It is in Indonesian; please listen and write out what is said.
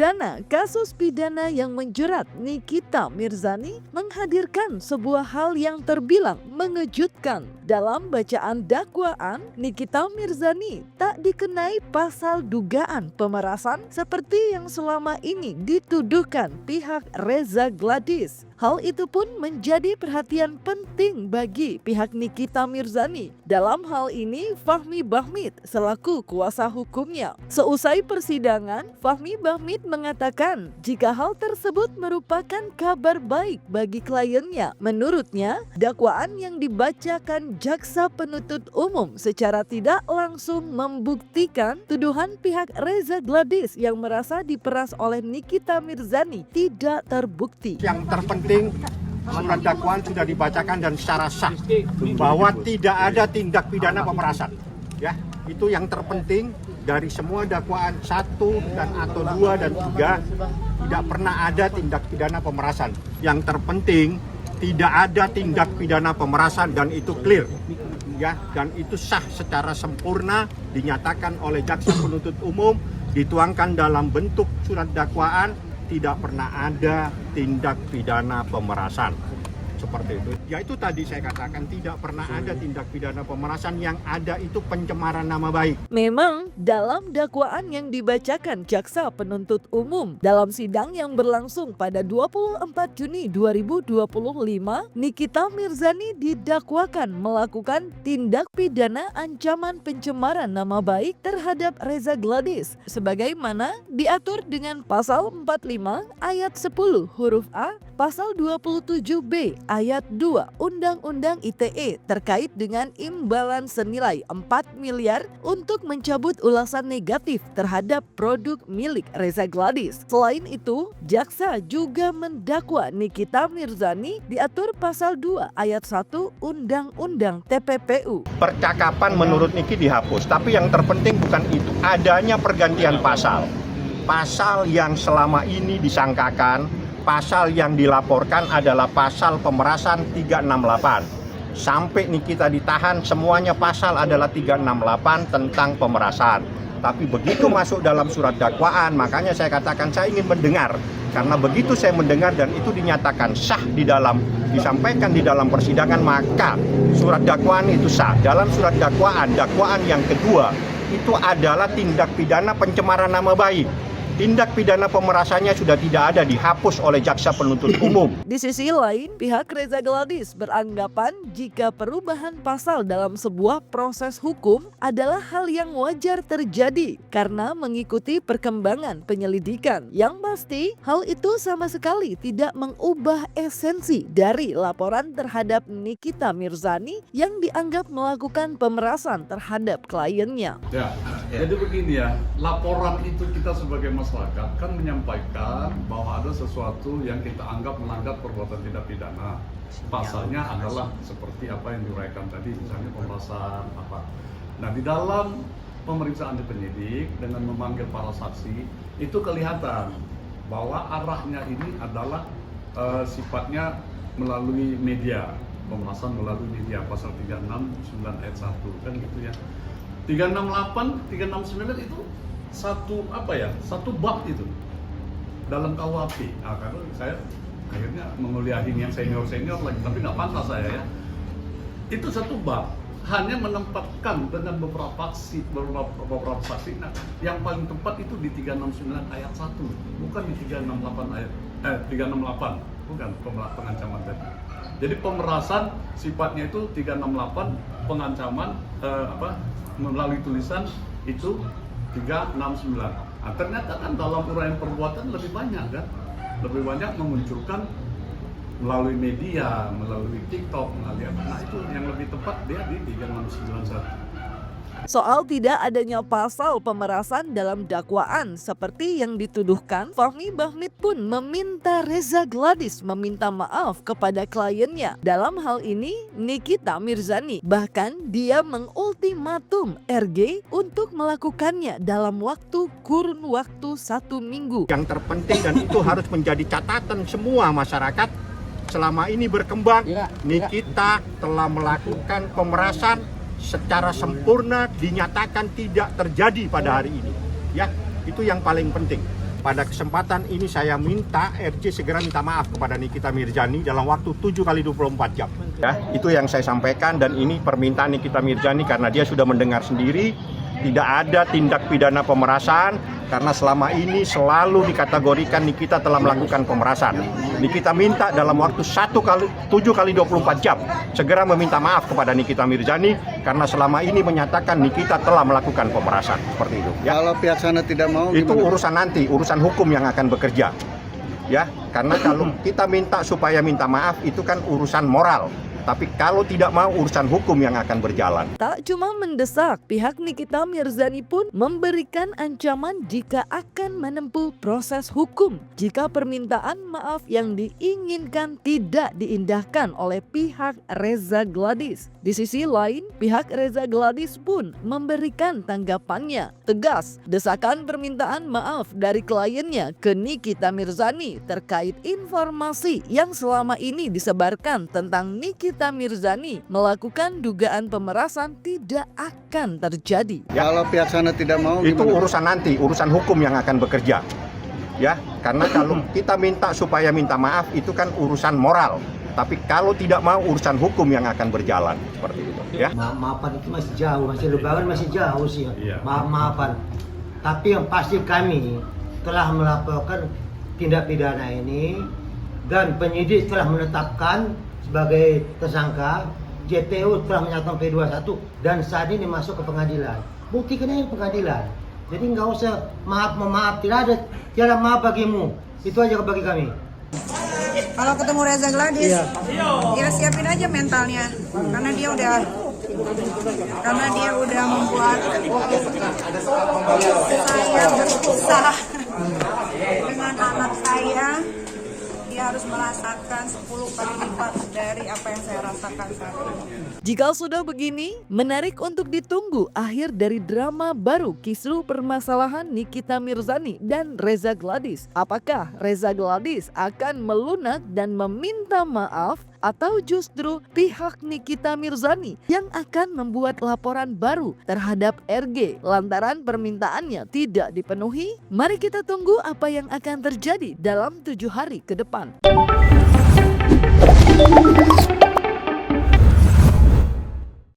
Saudara, kasus pidana yang menjerat Nikita Mirzani menghadirkan sebuah hal yang terbilang mengejutkan. Dalam bacaan dakwaan, Nikita Mirzani tak dikenai pasal dugaan pemerasan seperti yang selama ini dituduhkan pihak Reza Gladys. Hal itu pun menjadi perhatian penting bagi pihak Nikita Mirzani. Dalam hal ini, Fahmi Bahmid selaku kuasa hukumnya. Seusai persidangan, Fahmi Bahmid mengatakan jika hal tersebut merupakan kabar baik bagi kliennya. Menurutnya, dakwaan yang dibacakan jaksa penuntut umum secara tidak langsung membuktikan tuduhan pihak Reza Gladys yang merasa diperas oleh Nikita Mirzani tidak terbukti. Yang terpenting surat dakwaan sudah dibacakan dan secara sah bahwa tidak ada tindak pidana pemerasan. Ya, itu yang terpenting dari semua dakwaan 1 dan atau 2 dan 3 tidak pernah ada tindak pidana pemerasan. Yang terpenting tidak ada tindak pidana pemerasan dan itu clear. Ya, dan itu sah secara sempurna dinyatakan oleh jaksa penuntut umum, dituangkan dalam bentuk surat dakwaan. Tidak pernah ada tindak pidana pemerasan seperti itu. Ya itu tadi saya katakan tidak pernah ada tindak pidana pemerasan, yang ada itu pencemaran nama baik. Memang dalam dakwaan yang dibacakan jaksa penuntut umum dalam sidang yang berlangsung pada 24 Juni 2025, Nikita Mirzani didakwakan melakukan tindak pidana ancaman pencemaran nama baik terhadap Reza Gladys sebagaimana diatur dengan pasal 45 ayat 10 huruf A, pasal 27B ayat 2 Undang-Undang ITE terkait dengan imbalan senilai 4 miliar untuk mencabut ulasan negatif terhadap produk milik Reza Gladys. Selain itu, jaksa juga mendakwa Nikita Mirzani diatur pasal 2 ayat 1 Undang-Undang TPPU. Percakapan menurut Niki dihapus, tapi yang terpenting bukan itu, adanya pergantian pasal. Pasal yang selama ini disangkakan, pasal yang dilaporkan adalah pasal pemerasan 368. Sampai Nikita ditahan, semuanya pasal adalah 368 tentang pemerasan. Tapi begitu masuk dalam surat dakwaan, makanya saya katakan saya ingin mendengar. Karena begitu saya mendengar dan itu dinyatakan sah disampaikan di dalam persidangan, maka surat dakwaan itu sah. Dalam surat dakwaan yang kedua, itu adalah tindak pidana pencemaran nama baik. Tindak pidana pemerasannya sudah tidak ada, dihapus oleh jaksa penuntut umum. Di sisi lain, pihak Reza Gladys beranggapan jika perubahan pasal dalam sebuah proses hukum adalah hal yang wajar terjadi karena mengikuti perkembangan penyelidikan. Yang pasti, hal itu sama sekali tidak mengubah esensi dari laporan terhadap Nikita Mirzani yang dianggap melakukan pemerasan terhadap kliennya. Ya, jadi begini ya, laporan itu kita sebagai masyarakat kan menyampaikan bahwa ada sesuatu yang kita anggap melanggar perbuatan tindak pidana. Pasalnya adalah seperti apa yang diuraikan tadi, misalnya pemerasan apa. Nah, di dalam pemeriksaan di penyidik dengan memanggil para saksi itu kelihatan bahwa arahnya ini adalah sifatnya melalui media, pemerasan melalui media, pasal 369 ayat 1 kan gitu ya. 368, 369 itu satu bab itu dalam KUHP. Nah, karena saya akhirnya menguliahin yang senior lagi, tapi nggak pantas saya ya. Itu satu bab, hanya menempatkan dengan beberapa saksi. Nah, yang paling tepat itu di 369 ayat 1, bukan di 368, bukan pengancaman tadi. Jadi pemerasan sifatnya itu 368, pengancaman melalui tulisan itu 369. Nah, ternyata kan dalam uraian perbuatan lebih banyak kan? Lebih banyak memunculkan melalui media, melalui TikTok, melalui apa. Nah, itu yang lebih tepat dia di 3691. Soal tidak adanya pasal pemerasan dalam dakwaan seperti yang dituduhkan, Fahmi Bahmid pun meminta Reza Gladys meminta maaf kepada kliennya. Dalam hal ini, Nikita Mirzani bahkan dia mengultimatum RG untuk melakukannya dalam kurun waktu 1 minggu. Yang terpenting dan itu harus menjadi catatan semua masyarakat, selama ini berkembang, Nikita telah melakukan pemerasan secara sempurna, dinyatakan tidak terjadi pada hari ini. Ya, itu yang paling penting. pada kesempatan ini saya minta RC segera minta maaf kepada Nikita Mirzani dalam waktu 7 kali 24 jam. Ya, itu yang saya sampaikan dan ini permintaan Nikita Mirzani karena dia sudah mendengar sendiri tidak ada tindak pidana pemerasan karena selama ini selalu dikategorikan Nikita telah melakukan pemerasan. Nikita minta dalam waktu 7 kali 24 jam segera meminta maaf kepada Nikita Mirzani karena selama ini menyatakan Nikita telah melakukan pemerasan seperti itu. Ya. Kalau pihak sana tidak mau, Itu gimana? urusan nanti, urusan hukum yang akan bekerja. Ya, karena kalau kita minta supaya minta maaf itu kan urusan moral. Tapi kalau tidak mau urusan hukum yang akan berjalan. Tak cuma mendesak, pihak Nikita Mirzani pun memberikan ancaman jika akan menempuh proses hukum jika permintaan maaf yang diinginkan tidak diindahkan oleh pihak Reza Gladys. Di sisi lain, pihak Reza Gladys pun memberikan tanggapannya tegas. Desakan permintaan maaf dari kliennya ke Nikita Mirzani terkait informasi yang selama ini disebarkan tentang Nikita Mirzani melakukan dugaan pemerasan tidak akan terjadi. Ya. Kalau pihak sana tidak mau, Itu gimana? urusan nanti, urusan hukum yang akan bekerja. Ya, karena kalau kita minta supaya minta maaf itu kan urusan moral. Tapi kalau tidak mau urusan hukum yang akan berjalan seperti itu. Ya. Maafan itu masih jauh, masih lebaran masih jauh sih. Iya. Maafan. Tapi yang pasti kami telah melaporkan tindak pidana ini dan penyidik telah menetapkan sebagai tersangka. JTU telah menyatakan P21 dan saat ini masuk ke pengadilan. Buktikan aja pengadilan. Jadi nggak usah maaf, tidak ada maaf bagimu. Itu aja bagi kami. Kalau ketemu Reza Gladys, ya siapin aja mentalnya, karena dia udah membuat saya berpisah dengan anak saya. Dia harus merasakan 10 kali lipat dari apa yang saya rasakan saat ini. Jika sudah begini, menarik untuk ditunggu akhir dari drama baru kisru permasalahan Nikita Mirzani dan Reza Gladys. Apakah Reza Gladys akan melunak dan meminta maaf atau justru pihak Nikita Mirzani yang akan membuat laporan baru terhadap RG lantaran permintaannya tidak dipenuhi? Mari kita tunggu apa yang akan terjadi dalam 7 hari ke depan.